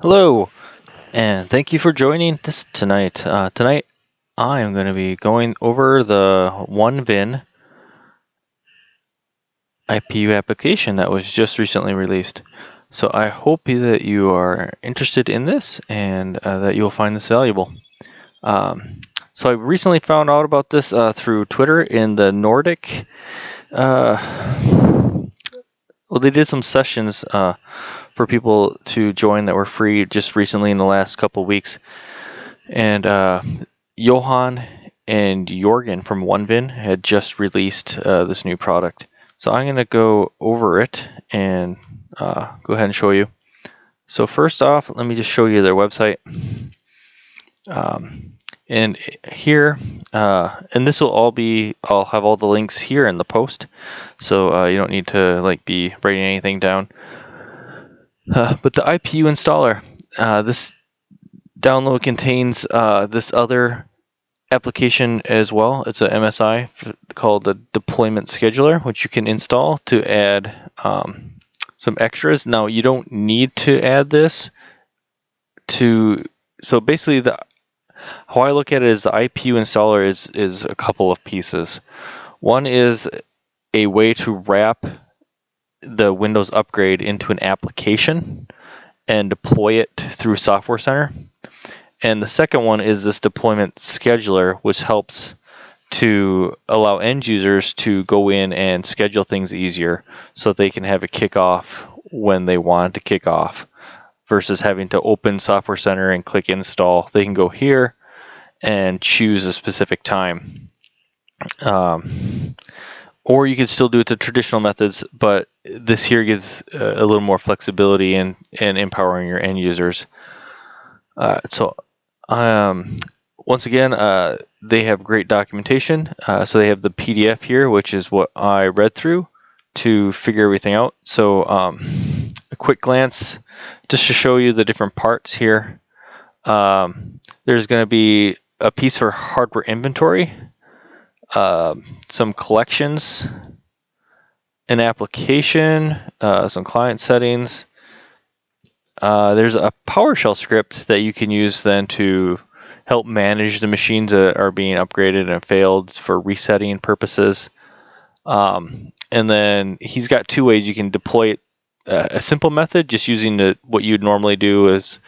Hello, and thank you for joining this tonight. Tonight, I am going to be going over the OneVinn IPU application that was just recently released. So I hope that you are interested in this and that you'll find this valuable. So I recently found out about this through Twitter in the Nordic. Well, they did some sessions for people to join that were free just recently in the last couple weeks. And Johan and Jorgen from OneVinn had just released this new product. So I'm going to go over it and go ahead and show you. So first off, let me just show you their website. And here, and this will all be, I'll have all the links here in the post. So you don't need to be writing anything down. But the IPU installer, this download contains this other application as well. It's a MSI called the Deployment Scheduler, which you can install to add some extras. Now, you don't need to add this so basically how I look at it is the IPU installer is a couple of pieces. One is a way to wrap the Windows upgrade into an application and deploy it through Software Center. And the second one is this deployment scheduler, which helps to allow end users to go in and schedule things easier so that they can have a kickoff when they want to kick off versus having to open Software Center and click install. They can go here and choose a specific time. Or you could still do it the traditional methods, but this here gives a little more flexibility in empowering your end users. Once again, they have great documentation. So they have the PDF here, which is what I read through to figure everything out. So a quick glance, just to show you the different parts here. There's going to be a piece for hardware inventory, some collections, an application, some client settings. There's a PowerShell script that you can use then to help manage the machines that are being upgraded and failed for resetting purposes. And then he's got two ways you can deploy it. A simple method, just using what you'd normally do is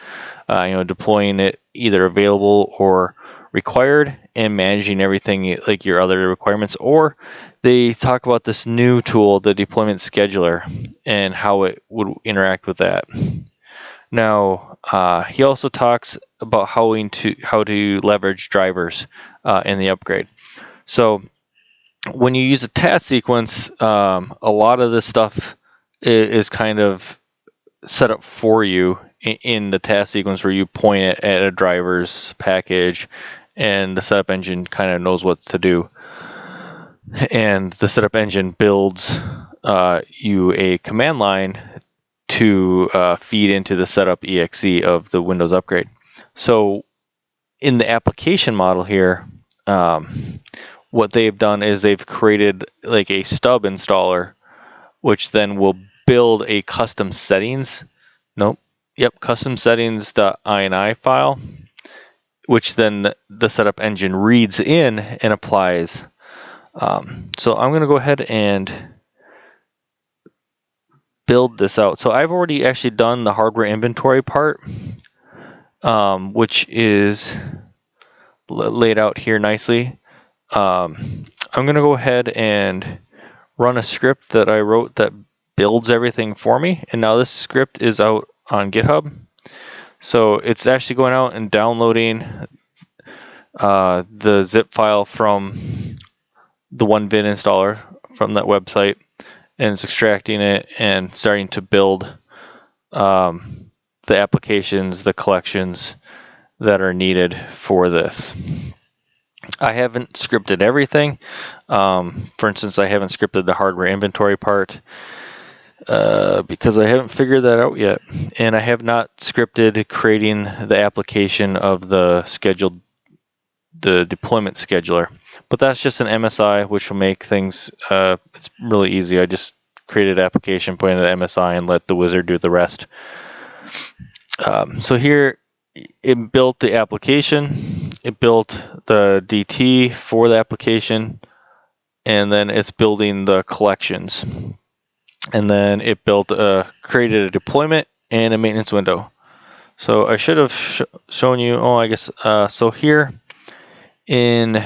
deploying it either available or required and managing everything like your other requirements. Or they talk about this new tool, the deployment scheduler, and how it would interact with that. Now, he also talks about how to leverage drivers in the upgrade. So when you use a task sequence, a lot of this stuff is kind of set up for you in the task sequence where you point it at a driver's package and the setup engine kind of knows what to do. And the setup engine builds you a command line to feed into the setup exe of the Windows upgrade. So in the application model here, what they've done is they've created like a stub installer, which then will build a custom settings. Custom settings.ini file, which then the setup engine reads in and applies. So I'm going to go ahead and build this out. So I've already actually done the hardware inventory part, which is laid out here nicely. I'm going to go ahead and run a script that I wrote that builds everything for me. And now this script is out on GitHub. So it's actually going out and downloading the zip file from the OneVinn installer from that website, and it's extracting it and starting to build the applications, the collections that are needed for this. I haven't scripted everything. For instance, I haven't scripted the hardware inventory part because I haven't figured that out yet. And I have not scripted creating the application of the deployment scheduler. But that's just an MSI, which will make things, it's really easy. I just created an application, put in the MSI, and let the wizard do the rest. So here it built the application, it built the DT for the application, and then it's building the collections. And then it created a deployment and a maintenance window. So I should have shown you, I guess, so here in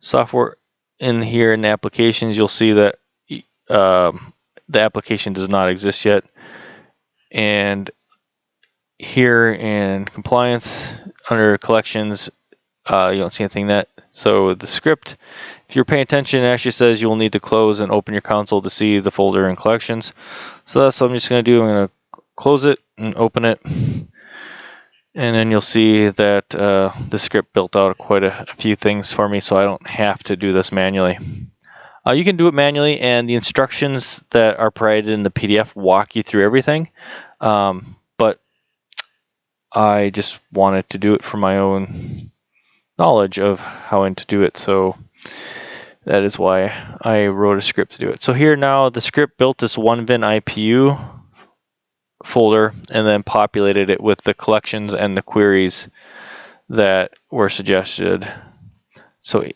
software, in here in the applications, you'll see that the application does not exist yet. And here in compliance, under collections, you don't see anything yet. So the script, if you're paying attention, it actually says you will need to close and open your console to see the folder in collections. So that's what I'm just going to do. I'm going to close it and open it. And then you'll see that the script built out quite a few things for me, so I don't have to do this manually. You can do it manually, and the instructions that are provided in the PDF walk you through everything. But I just wanted to do it for my own knowledge of how to do it, so that is why I wrote a script to do it. So here now the script built this One-Bin IPU folder and then populated it with the collections and the queries that were suggested. So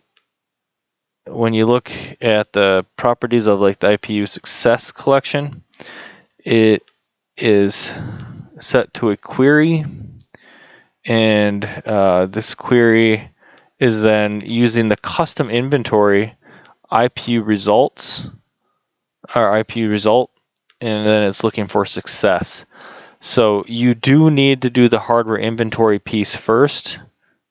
when you look at the properties of like the IPU success collection, it is set to a query, and this query is then using the custom inventory IPU results, or IPU result, and then it's looking for success. So you do need to do the hardware inventory piece first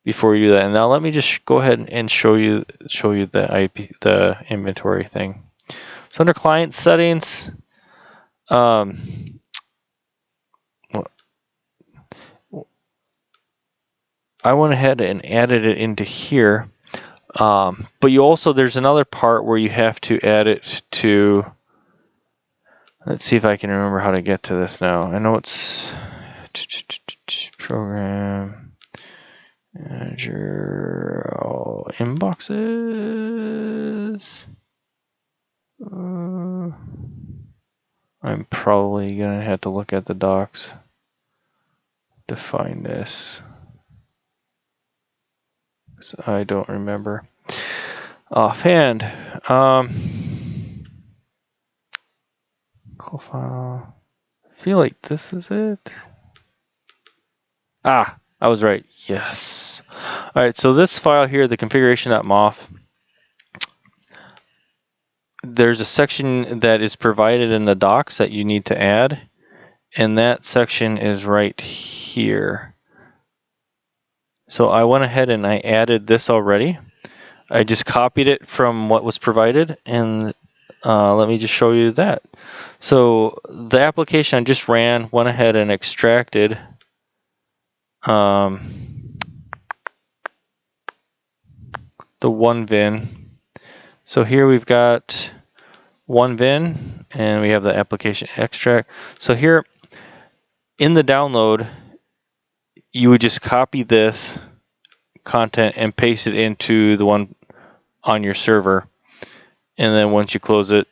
before you do that. And now let me just go ahead and show you the inventory thing. So under client settings, I went ahead and added it into here. But you also, there's another part where you have to add it to, let's see if I can remember how to get to this now. I know it's program manager, inboxes. I'm probably gonna have to look at the docs to find this, because I don't remember offhand. Cool file. I feel like this is it. I was right. Yes. All right. So this file here, the configuration.mof, there's a section that is provided in the docs that you need to add, and that section is right here. So I went ahead and I added this already. I just copied it from what was provided, and let me just show you that. So the application I just ran went ahead and extracted the OneVinn. So here we've got OneVinn, and we have the application extract. So here in the download, you would just copy this content and paste it into the one on your server. And then once you close it,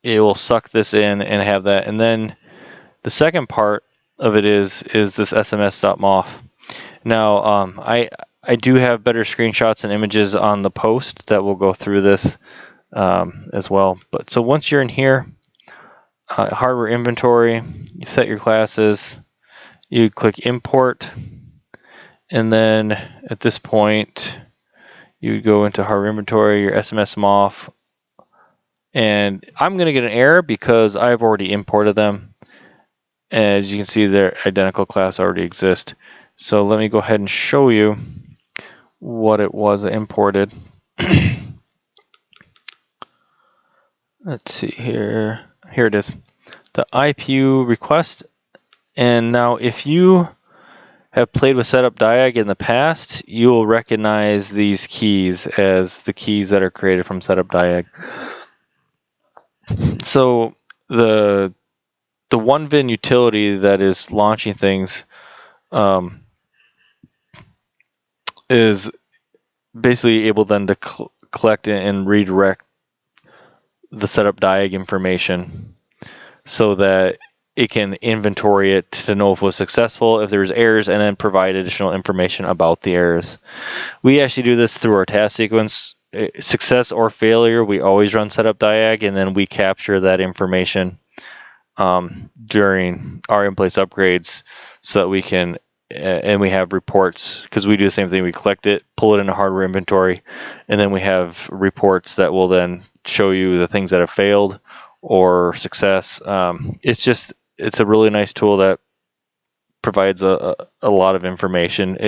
it will suck this in and have that. And then the second part of it is this sms.mof. Now, I do have better screenshots and images on the post that will go through this as well. But so once you're in here, hardware inventory, you set your classes, you click import, and then at this point, you go into hardware inventory, your SMS.mof, and I'm going to get an error because I've already imported them. As you can see, their identical class already exists. So let me go ahead and show you what it was I imported. Let's see here. Here it is. The IPU request. And now if you have played with setup diag in the past, you will recognize these keys as the keys that are created from setup diag. So the OneVinn utility that is launching things is basically able then to collect and redirect the setup diag information so that it can inventory it to know if it was successful, if there's errors, and then provide additional information about the errors. We actually do this through our task sequence. Success or failure, we always run setup diag, and then we capture that information during our in-place upgrades so that we can, and we have reports, because we do the same thing. We collect it, pull it into hardware inventory, and then we have reports that will then show you the things that have failed or success. It's a really nice tool that provides a lot of information.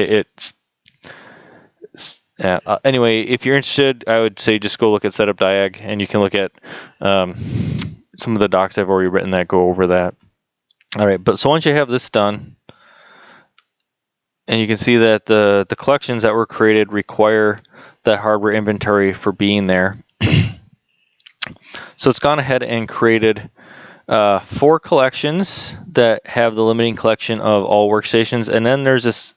Anyway, if you're interested, I would say just go look at Setup Diag, and you can look at some of the docs I've already written that go over that. All right, but so once you have this done, and you can see that the collections that were created require that hardware inventory for being there. So it's gone ahead and created 4 collections that have the limiting collection of all workstations, and then there's this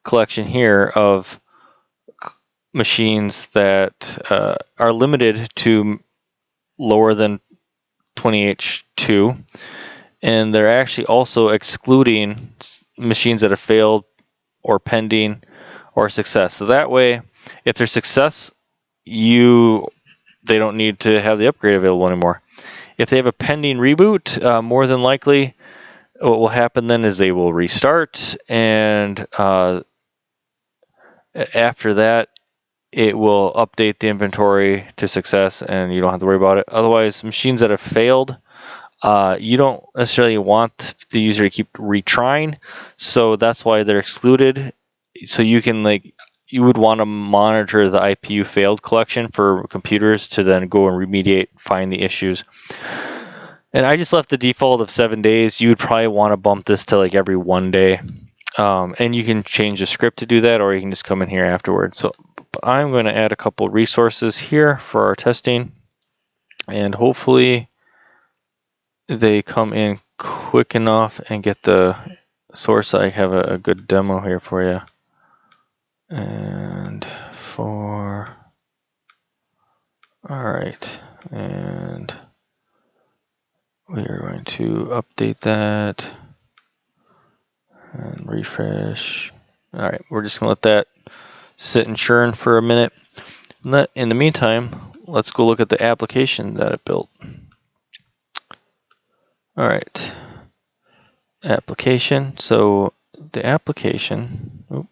collection here of machines that are limited to lower than 20H2, and they're actually also excluding machines that have failed or pending or success. So that way, if there's success, they don't need to have the upgrade available anymore. If they have a pending reboot, more than likely what will happen then is they will restart, and after that it will update the inventory to success, and you don't have to worry about it. Otherwise, machines that have failed, you don't necessarily want the user to keep retrying, so that's why they're excluded. So you would want to monitor the IPU failed collection for computers to then go and remediate, find the issues. And I just left the default of 7 days. You would probably want to bump this to like every 1 day. And you can change the script to do that, or you can just come in here afterwards. So I'm going to add a couple resources here for our testing, and hopefully they come in quick enough and get the source. I have a good demo here for you. And all right, and we are going to update that and refresh. All right, we're just gonna let that sit and churn for a minute. In the meantime, let's go look at the application that it built. All right, application. So the application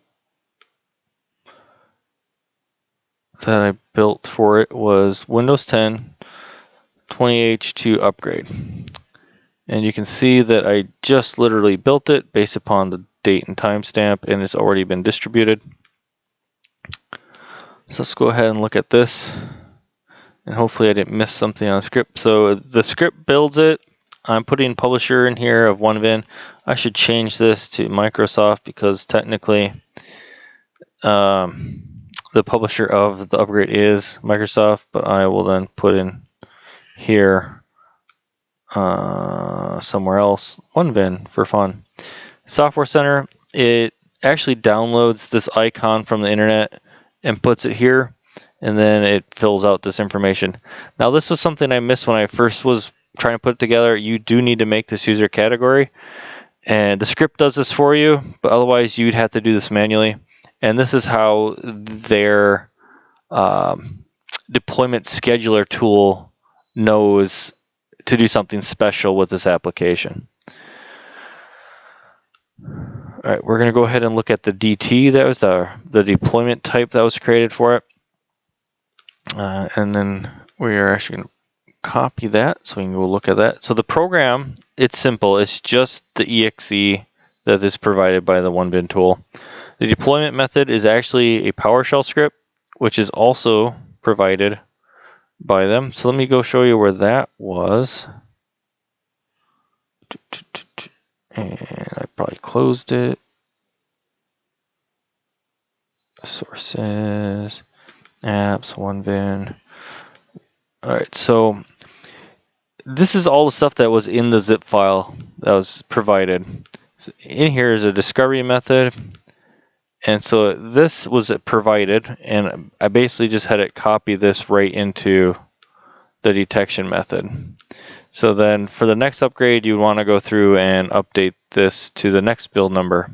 that I built for it was Windows 10 20H2 upgrade. And you can see that I just literally built it based upon the date and timestamp, and it's already been distributed. So let's go ahead and look at this, and hopefully I didn't miss something on the script. So the script builds it. I'm putting publisher in here of OneVinn. I should change this to Microsoft, because technically the publisher of the upgrade is Microsoft, but I will then put in here somewhere else OneVinn for fun. Software Center, it actually downloads this icon from the internet and puts it here, and then it fills out this information. Now, this was something I missed when I first was trying to put it together. You do need to make this user category, and the script does this for you, but otherwise you'd have to do this manually. And this is how their deployment scheduler tool knows to do something special with this application. All right, we're going to go ahead and look at the DT. That was the deployment type that was created for it. And then we are actually going to copy that so we can go look at that. So the program, it's simple. It's just the exe that is provided by the OneVinn tool. The deployment method is actually a PowerShell script, which is also provided by them. So let me go show you where that was. And I probably closed it. Sources, apps, OneVinn. All right, so this is all the stuff that was in the zip file that was provided. So in here is a discovery method. And so this was provided, and I basically just had it copy this right into the detection method. So then for the next upgrade, you want to go through and update this to the next build number.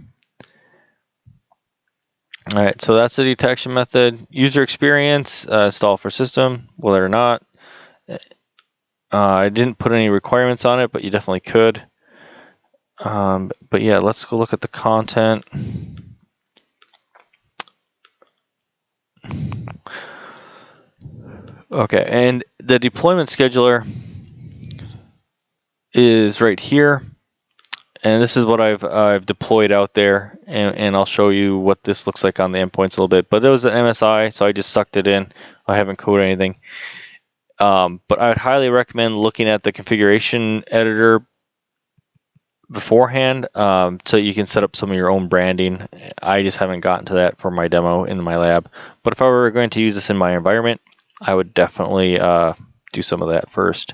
All right, so that's the detection method. User experience, install for system, whether or not. I didn't put any requirements on it, but you definitely could. But yeah, let's go look at the content. Okay, and the deployment scheduler is right here. And this is what I've deployed out there, and I'll show you what this looks like on the endpoints a little bit. But it was an MSI, so I just sucked it in. I haven't coded anything. But I would highly recommend looking at the configuration editor beforehand, so you can set up some of your own branding. I just haven't gotten to that for my demo in my lab. But if I were going to use this in my environment, I would definitely do some of that first.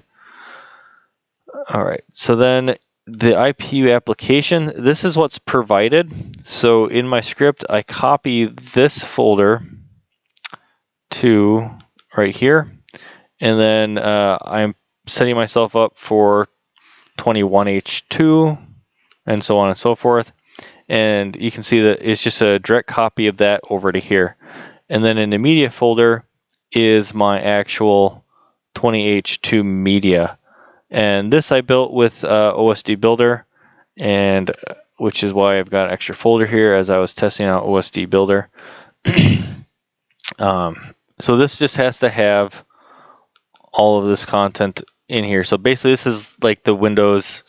All right, so then the IPU application, this is what's provided. So in my script, I copy this folder to right here, and then I'm setting myself up for 21H2 and so on and so forth. And you can see that it's just a direct copy of that over to here. And then in the media folder is my actual 20H2 media. And this I built with OSD Builder, and which is why I've got an extra folder here as I was testing out OSD Builder. So this just has to have all of this content in here. So basically this is like the Windows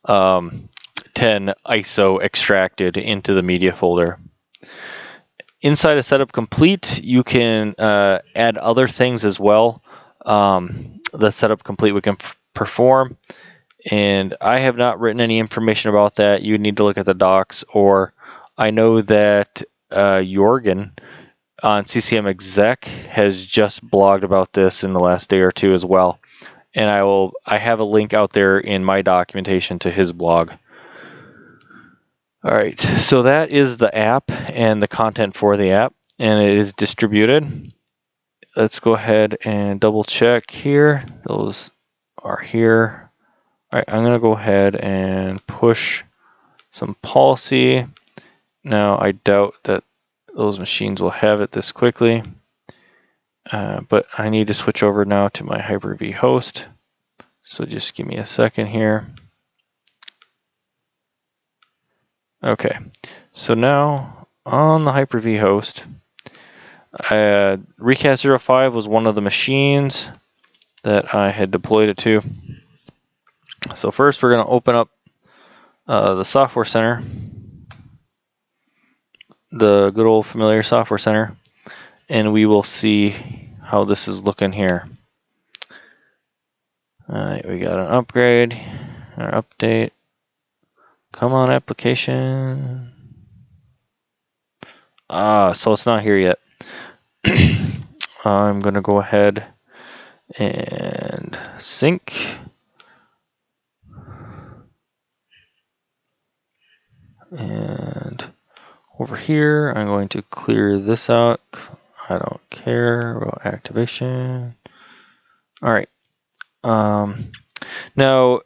10 ISO extracted into the media folder. Inside of Setup Complete, you can add other things as well. The Setup Complete we can perform, and I have not written any information about that. You need to look at the docs, or I know that Jorgen on CCM Exec has just blogged about this in the last day or two as well, and I have a link out there in my documentation to his blog. All right, so that is the app and the content for the app, and it is distributed. Let's go ahead and double check here. Those are here. All right, I'm going to go ahead and push some policy. Now, I doubt that those machines will have it this quickly, but I need to switch over now to my Hyper-V host. So just give me a second here. Okay, so now on the Hyper-V host, Recast 05 was one of the machines that I had deployed it to. So first we're going to open up the Software Center, the good old familiar Software Center, and we will see how this is looking here. All right, we got an upgrade, or update. Come on, application. So it's not here yet. I'm going to go ahead and sync. And over here, I'm going to clear this out. I don't care about activation. All right. Now,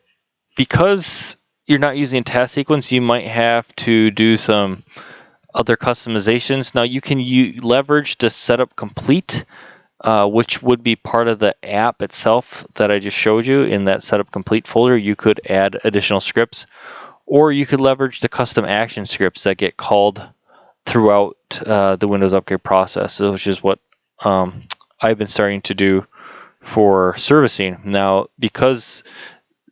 because you're not using a task sequence, you might have to do some other customizations. Now, you can leverage the Setup Complete, which would be part of the app itself that I just showed you in that Setup Complete folder. You could add additional scripts, or you could leverage the custom action scripts that get called throughout the Windows upgrade process, which is what I've been starting to do for servicing. Now, because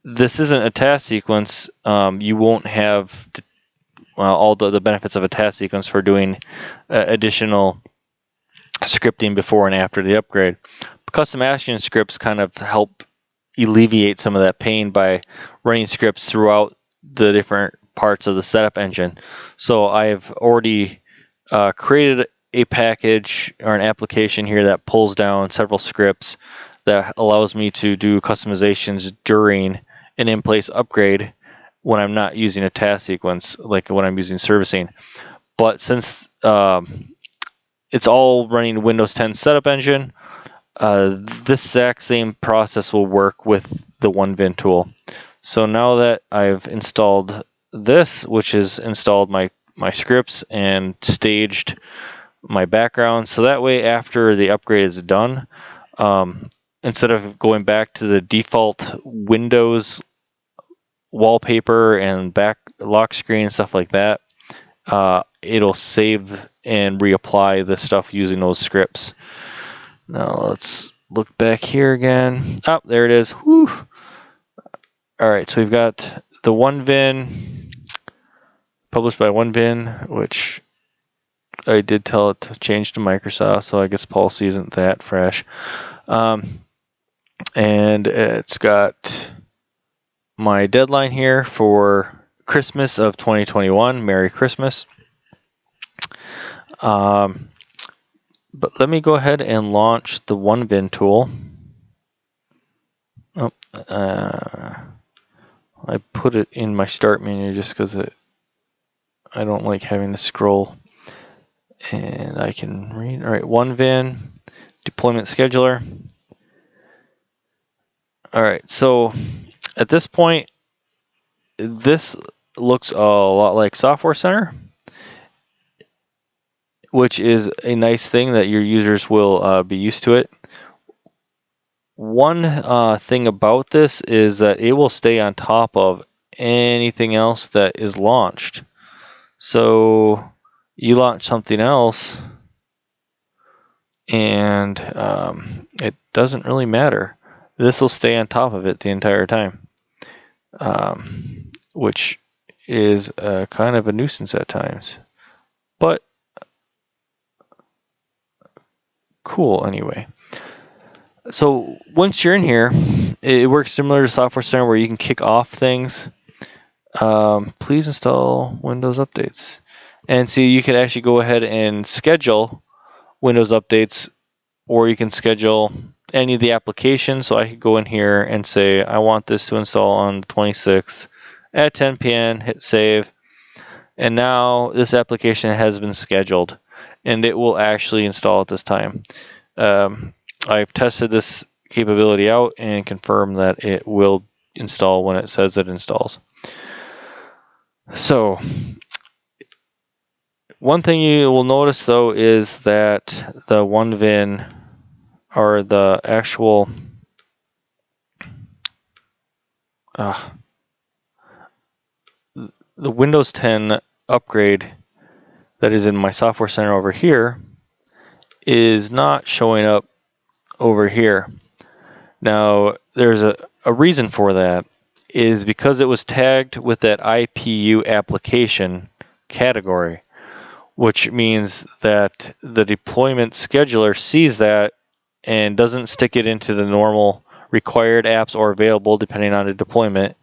this isn't a task sequence, you won't have all the benefits of a task sequence for doing additional scripting before and after the upgrade. Custom action scripts kind of help alleviate some of that pain by running scripts throughout the different parts of the setup engine. So I've already created a package or an application here that pulls down several scripts that allows me to do customizations during an in-place upgrade when I'm not using a task sequence, like when I'm using servicing. But since it's all running Windows 10 setup engine, this exact same process will work with the OneVinn tool. So now that I've installed this, which is installed my scripts and staged my background, so that way after the upgrade is done, instead of going back to the default Windows wallpaper and back lock screen and stuff like that, it'll save and reapply the stuff using those scripts. Now let's look back here again. Oh, there it is. Whew. All right, so we've got the OneVinn published by OneVinn, which I did tell it to change to Microsoft, so I guess policy isn't that fresh. And it's got my deadline here for Christmas of 2021. Merry Christmas. But let me go ahead and launch the OneVinn tool. Oh, I put it in my start menu just because I don't like having to scroll. And I can read. All right, OneVinn deployment scheduler. All right, so at this point, this looks a lot like Software Center, which is a nice thing that your users will be used to it. One thing about this is that it will stay on top of anything else that is launched. So you launch something else and it doesn't really matter. This will stay on top of it the entire time, which is kind of a nuisance at times, but cool anyway. So once you're in here, it works similar to Software Center where you can kick off things. Please install Windows updates. And see, you can actually go ahead and schedule Windows updates, or you can schedule any of the applications. So I could go in here and say, I want this to install on the 26th at 10 p.m., hit save. And now this application has been scheduled and it will actually install at this time. I've tested this capability out and confirmed that it will install when it says it installs. So one thing you will notice though is that the OneVinn, or the actual the Windows 10 upgrade that is in my Software Center over here is not showing up over here. Now there's a reason for that, is because it was tagged with that IPUApplication category, which means that the deployment scheduler sees that and doesn't stick it into the normal required apps or available depending on the deployment,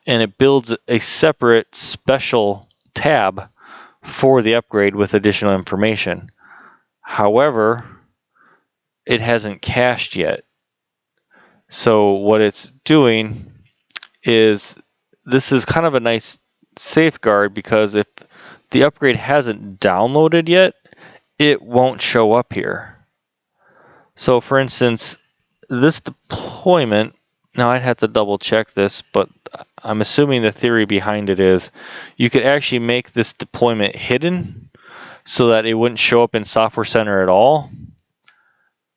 and it builds a separate special tab for the upgrade with additional information. However, it hasn't cached yet. So what it's doing is, this is kind of a nice safeguard, because if the upgrade hasn't downloaded yet, it won't show up here. So for instance, this deployment, now I'd have to double check this, but I'm assuming the theory behind it is you could actually make this deployment hidden so that it wouldn't show up in Software Center at all.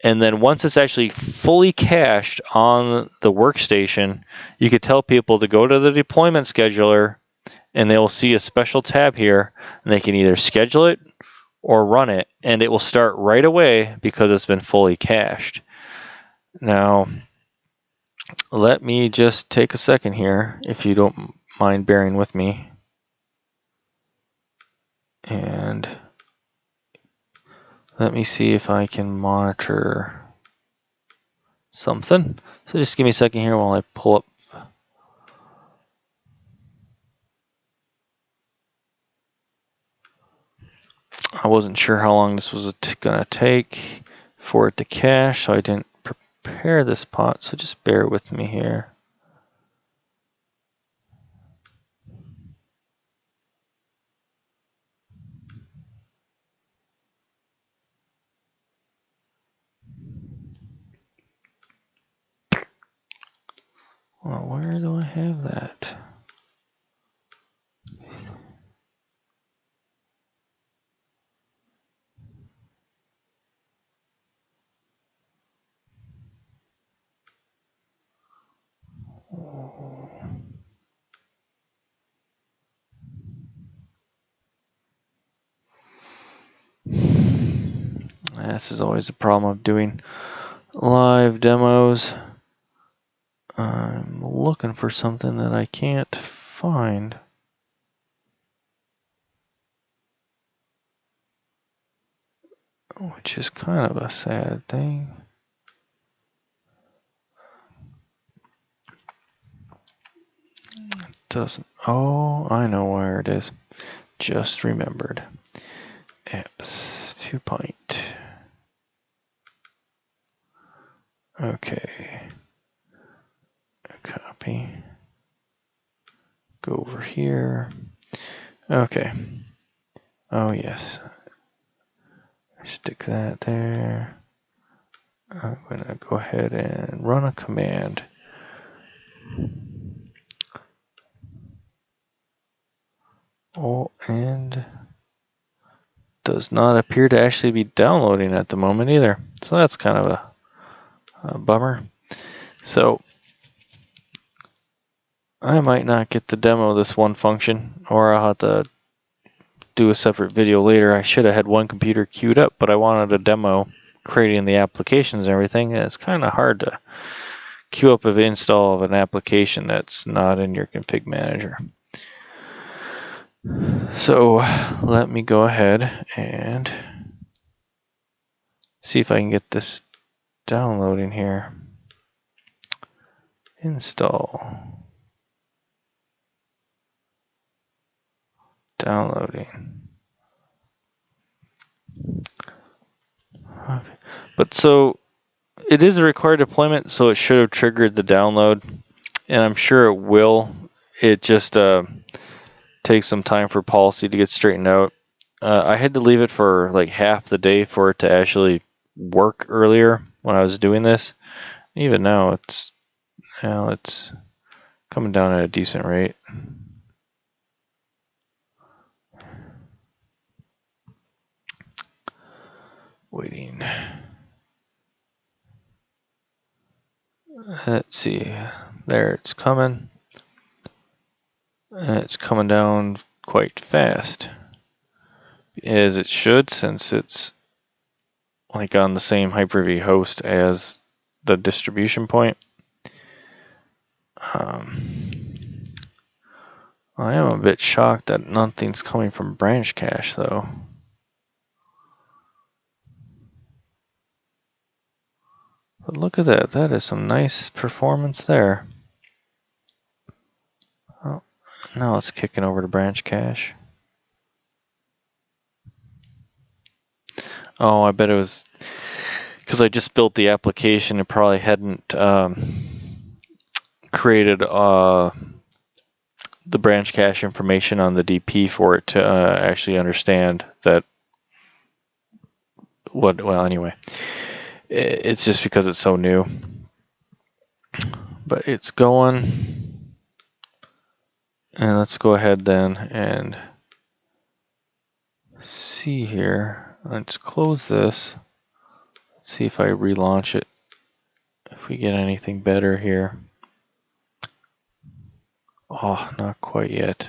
And then once it's actually fully cached on the workstation, you could tell people to go to the deployment scheduler and they will see a special tab here, and they can either schedule it or run it, and it will start right away because it's been fully cached. Now, let me just take a second here, if you don't mind bearing with me. And let me see if I can monitor something. So just give me a second here while I pull up. I wasn't sure how long this was going to take for it to cache, so I didn't prepare this pot, so just bear with me here. Well, where do I have that? This is always the problem of doing live demos. I'm looking for something that I can't find. Which is kind of a sad thing. It doesn't. Oh, I know where it is. Just remembered. Apps 2 point. Okay. Copy. Go over here. Okay. Oh, yes. Stick that there. I'm going to go ahead and run a command. Oh, and does not appear to actually be downloading at the moment either. So that's kind of a bummer. So I might not get to demo this one function, or I'll have to do a separate video later. I should have had one computer queued up, but I wanted a demo creating the applications and everything. And it's kind of hard to queue up an install of an application that's not in your config manager. So let me go ahead and see if I can get this downloading here. Install. Downloading. Okay. But so it is a required deployment, so it should have triggered the download, and I'm sure it will. It just takes some time for policy to get straightened out. I had to leave it for like half the day for it to actually work earlier when I was doing this. Even now, it's coming down at a decent rate. Waiting. Let's see. There, it's coming. It's coming down quite fast, as it should, since it's like on the same Hyper-V host as the distribution point. I am a bit shocked that nothing's coming from branch cache, though. But look at that. That is some nice performance there. Oh, now it's kicking over to branch cache. Oh, I bet it was because I just built the application. It probably hadn't created the branch cache information on the DP for it to actually understand that. Well, anyway, it's just because it's so new. But it's going. And let's go ahead then and see here. Let's close this. Let's see if I relaunch it. If we get anything better here. Oh, not quite yet.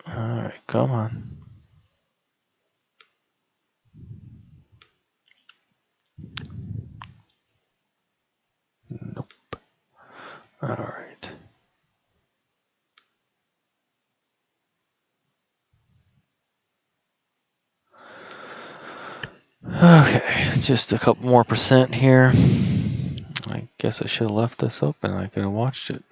Alright, come on. Nope. Alright. Okay, just a couple more percent here. I guess I should have left this open. I could have watched it.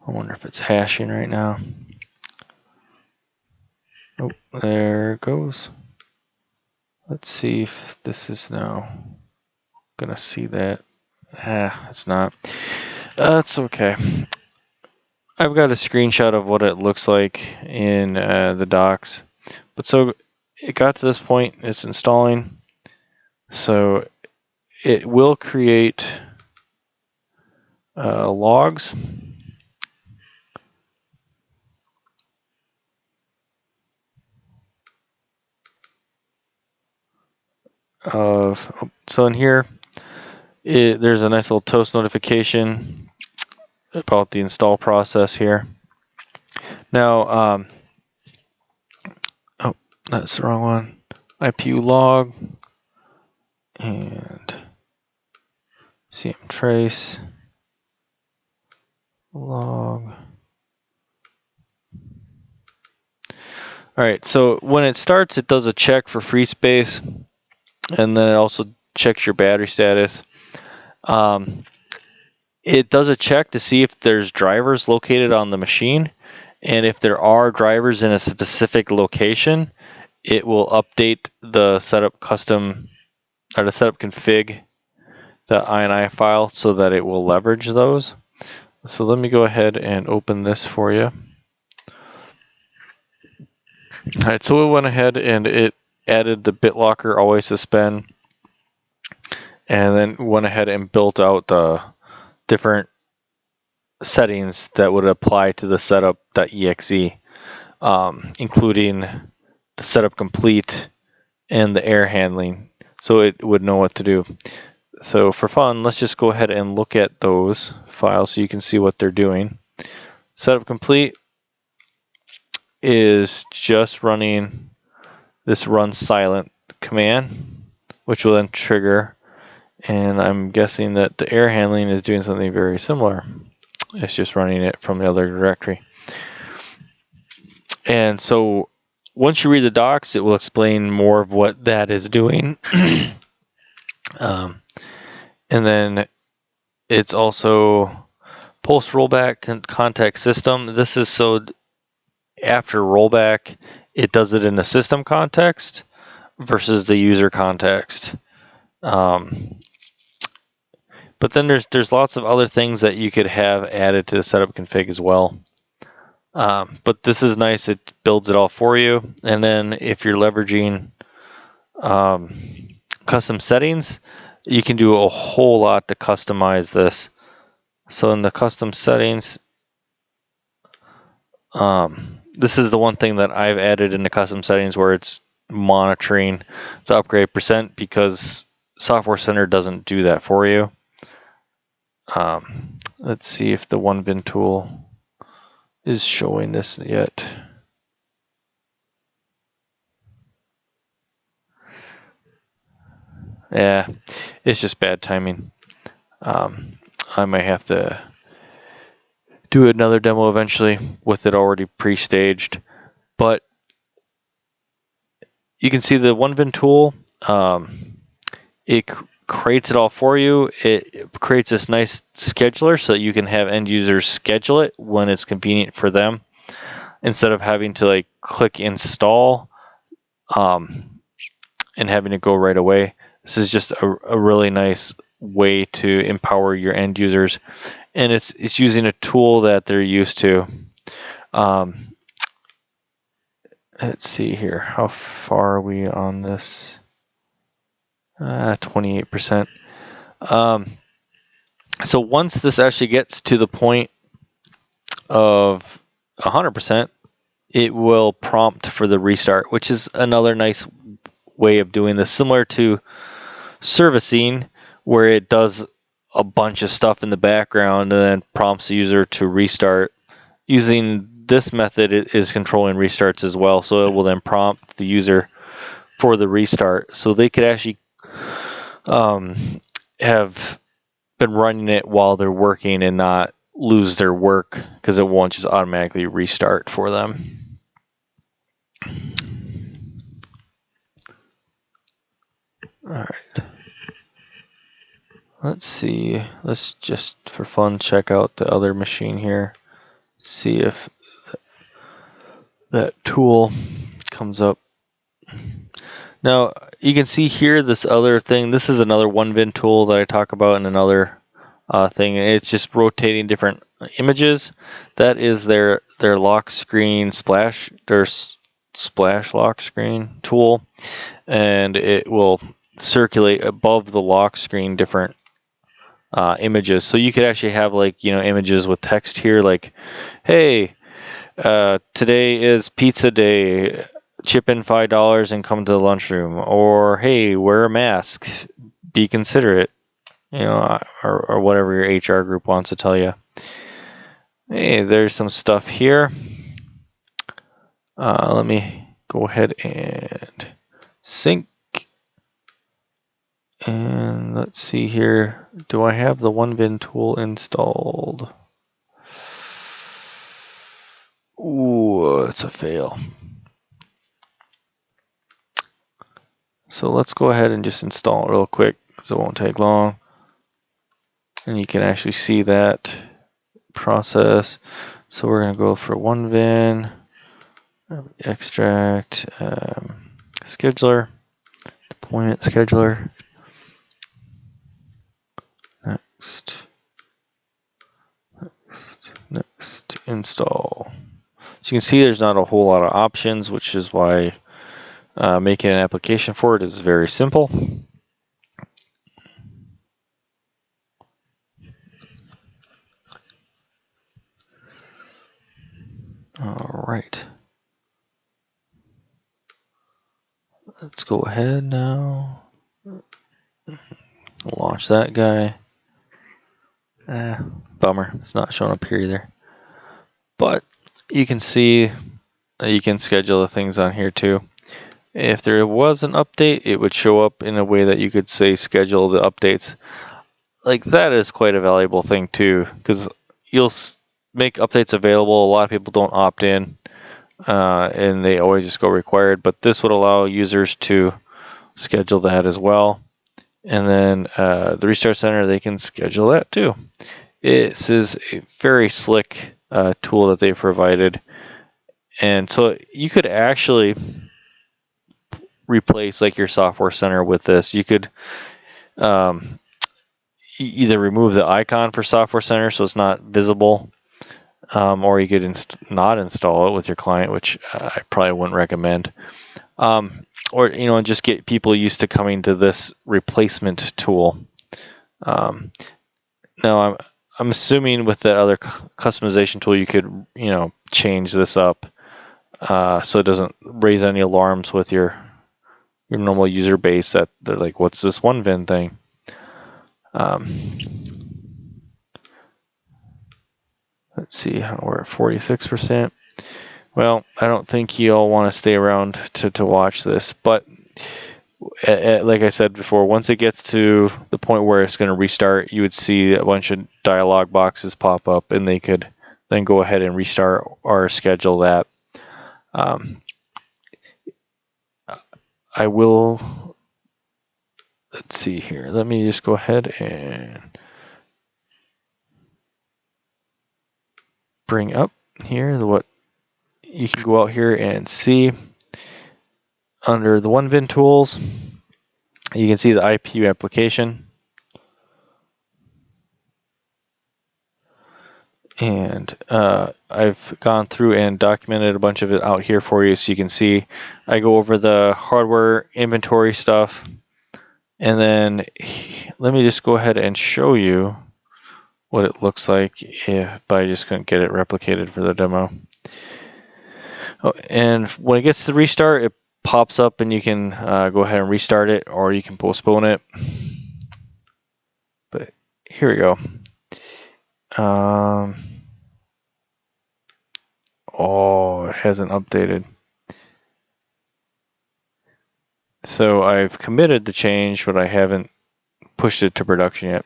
I wonder if it's hashing right now. Nope, there it goes. Let's see if this is now gonna see that. It's not. That's okay. I've got a screenshot of what it looks like in the docs. But so it got to this point, it's installing. So it will create logs. So in here, there's a nice little toast notification about the install process here. Now, oh, that's the wrong one. IPU log and CM trace log. All right, so when it starts, it does a check for free space, and then it also checks your battery status. It does a check to see if there's drivers located on the machine, and if there are drivers in a specific location, it will update the setup custom or the setup config, the INI file, so that it will leverage those. So let me go ahead and open this for you. All right, so we went ahead and it added the BitLocker always suspend, and then went ahead and built out the different settings that would apply to the setup.exe, including the setup complete and the error handling, so it would know what to do. So for fun, let's just go ahead and look at those files so you can see what they're doing. Setup complete is just running this run silent command, which will then trigger, and I'm guessing that the error handling is doing something very similar. It's just running it from the other directory. And so once you read the docs, it will explain more of what that is doing. And then it's also post rollback context system. This is so after rollback, it does it in the system context versus the user context. But then there's lots of other things that you could have added to the setup config as well. But this is nice. It builds it all for you. And then if you're leveraging custom settings, you can do a whole lot to customize this. So in the custom settings, this is the one thing that I've added in the custom settings where it's monitoring the upgrade percent, because Software Center doesn't do that for you. Let's see if the OneVinn tool is showing this yet. Yeah, it's just bad timing. I might have to do another demo eventually with it already pre-staged. But you can see the OneVinn tool, it creates it all for you. It creates this nice scheduler so that you can have end users schedule it when it's convenient for them, instead of having to like click install and having to go right away. This is just a really nice way to empower your end users, and it's using a tool that they're used to. Let's see here. How far are we on this? 28%. So once this actually gets to the point of 100%, it will prompt for the restart, which is another nice way of doing this, similar to servicing, where it does a bunch of stuff in the background and then prompts the user to restart. Using this method, it is controlling restarts as well, so it will then prompt the user for the restart, so they could actually have been running it while they're working and not lose their work, because it won't just automatically restart for them. All right. Let's see. Let's just, for fun, check out the other machine here. See if that tool comes up. Now, you can see here this other thing. This is another OneVinn tool that I talk about in another thing. It's just rotating different images. That is their lock screen splash, their splash lock screen tool, and it will circulate above the lock screen different images. So you could actually have like, you know, images with text here like, hey, today is pizza day, chip in $5 and come to the lunchroom, or hey, wear a mask, be considerate, you know, or whatever your HR group wants to tell you. Hey, there's some stuff here. Let me go ahead and sync. And let's see here. Do I have the OneVinn tool installed? Ooh, that's a fail. So let's go ahead and just install it real quick because it won't take long. And you can actually see that process. So we're going to go for OneVinn, extract, scheduler, deployment scheduler. Next, install. So you can see there's not a whole lot of options, which is why making an application for it is very simple. All right. Let's go ahead now. Launch that guy. Bummer, it's not showing up here either. But you can see you can schedule the things on here too. If there was an update, it would show up in a way that you could say schedule the updates. Like that is quite a valuable thing too, because you'll make updates available. A lot of people don't opt in, and they always just go required. But this would allow users to schedule that as well. And then the Restart Center, they can schedule that too. This is a very slick tool that they provided. And so you could actually replace like your Software Center with this. You could either remove the icon for Software Center so it's not visible, or you could not install it with your client, which I probably wouldn't recommend. Or, you know, just get people used to coming to this replacement tool. Now, I'm assuming with the other customization tool, you could, you know, change this up so it doesn't raise any alarms with your normal user base that they're like, what's this OneVinn thing? Let's see, we're at 46%. Well, I don't think you all want to stay around to watch this, but like I said before, once it gets to the point where it's going to restart, you would see a bunch of dialog boxes pop up, and they could then go ahead and restart or schedule that. I will, let's see here. Let me just go ahead and bring up here what you can go out here and see under the OneVinn tools. You can see the IPU application. And I've gone through and documented a bunch of it out here for you, so you can see I go over the hardware inventory stuff, and then let me just go ahead and show you what it looks like, but I just couldn't get it replicated for the demo. Oh, and when it gets to restart, it pops up and you can go ahead and restart it, or you can postpone it. But here we go. Oh, it hasn't updated. So I've committed the change, but I haven't pushed it to production yet.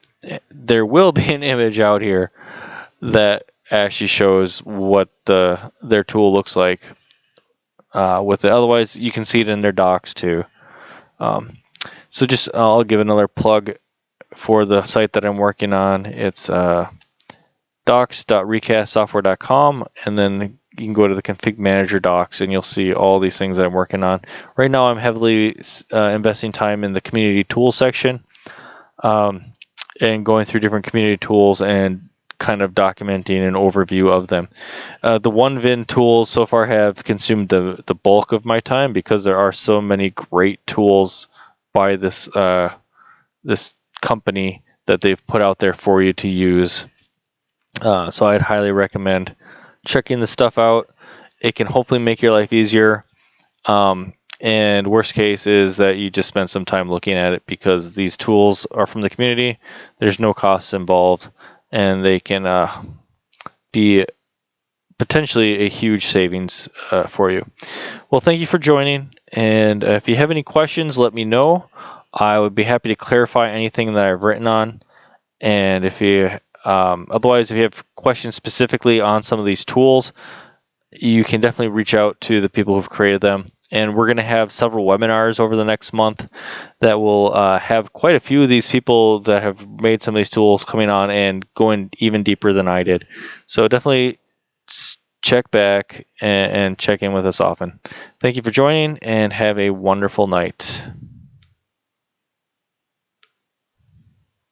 There will be an image out here that actually shows what their tool looks like with it. Otherwise, you can see it in their docs too. So just I'll give another plug for the site that I'm working on. It's docs.recastsoftware.com, and then you can go to the config manager docs and you'll see all these things that I'm working on. Right now I'm heavily investing time in the community tools section. and going through different community tools and kind of documenting an overview of them. The OneVinn tools so far have consumed the bulk of my time because there are so many great tools by this this company that they've put out there for you to use. So I'd highly recommend checking this stuff out. It can hopefully make your life easier. And worst case is that you just spend some time looking at it, because these tools are from the community. There's no costs involved, and they can be potentially a huge savings for you. Well, thank you for joining. And if you have any questions, let me know. I would be happy to clarify anything that I've written on. And if you otherwise, if you have questions specifically on some of these tools, you can definitely reach out to the people who've created them. And we're going to have several webinars over the next month that will have quite a few of these people that have made some of these tools coming on and going even deeper than I did. So definitely check back and check in with us often. Thank you for joining, and have a wonderful night.